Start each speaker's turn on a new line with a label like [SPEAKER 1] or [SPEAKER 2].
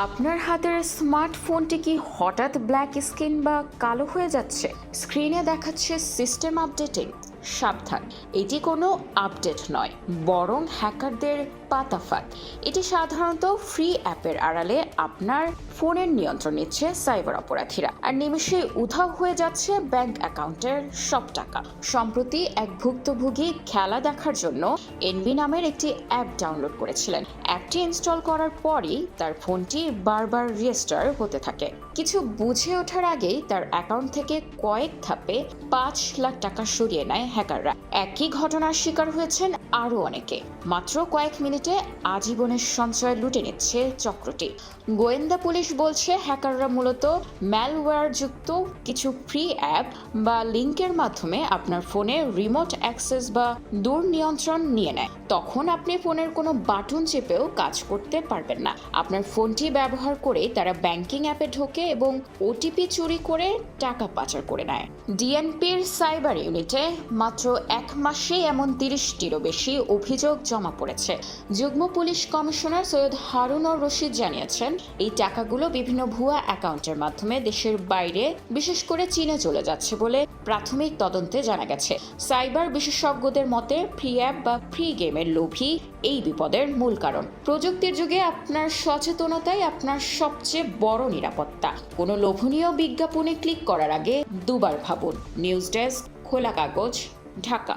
[SPEAKER 1] আপনার হাতের স্মার্টফোনটি কি হঠাৎ ব্ল্যাক স্ক্রিন বা কালো হয়ে যাচ্ছে? স্ক্রিনে দেখাচ্ছে সিস্টেম আপডেটিং। সাবধান, এটি কোনো আপডেট নয়, বরং হ্যাকারদের পাতাফাঁদ। এটি সাধারণত ফ্রি অ্যাপের আড়ালে আপনার ফোনের নিয়ন্ত্রণ নিচ্ছে সাইবার অপরাধীরা, আর নিমেষে উধাও হয়ে যাচ্ছে ব্যাংক অ্যাকাউন্টের সব টাকা। সম্প্রতি এক ভুক্তভোগী খেলা দেখার জন্য এনবি নামের একটি অ্যাপ ডাউনলোড করেছিলেন। অ্যাপটি ইনস্টল করার পরই তার ফোনটি বারবার রিস্টার হতে থাকে। কিছু বুঝে ওঠার আগেই তার অ্যাকাউন্ট থেকে কয়েক ধাপে 5 লাখ টাকা সরিয়ে নেয় হ্যাকাররা। একই ঘটনার শিকার হয়েছেন আরও অনেকে। মাত্র কয়েক মিনিটে আজীবনের সঞ্চয় লুটে নিচ্ছে চক্রটি। গোয়েন্দা পুলিশ বলছে, হ্যাকাররা মূলত ম্যালওয়্যার যুক্ত কিছু ফ্রি অ্যাপ বা লিঙ্কের মাধ্যমে আপনার ফোনে রিমোট অ্যাক্সেস বা দূর নিয়ন্ত্রণ নিয়ে নেয়। তখন আপনি ফোনের কোনো বাটন চেপেও কাজ করতে পারবেন না। আপনার ফোনটি ব্যবহার করে তারা ব্যাংকিং অ্যাপে ঢোকে এবং ওটিপি চুরি করে টাকা পাচার করে নেয়। ডিএনপির সাইবার ইউনিটে মাত্র 1 মাসেই এমন 30টিরও বেশি অভিযোগ জমা পড়েছে। যুগ্ম পুলিশ কমিশনার সৈয়দ হারুনুর রশিদ জানিয়েছেন, এই টাকাগুলো বিভিন্ন ভুয়া অ্যাকাউন্টের মাধ্যমে দেশের বাইরে, বিশেষ করে চীনে চলে যাচ্ছে বলে প্রাথমিক তদন্তে জানা গেছে। সাইবার বিশেষজ্ঞদের মতে ফ্রি অ্যাপ বা ফ্রি গেমের লোভই এই বিপদের মূল কারণ। প্রযুক্তির যুগে আপনার সচেতনতাই আপনার সবচেয়ে বড় নিরাপত্তা। কোনো লোভনীয় বিজ্ঞাপনে ক্লিক করার আগে দুবার ভাবুন। নিউজ ডেস্ক, খোলা কাগজ, ঢাকা।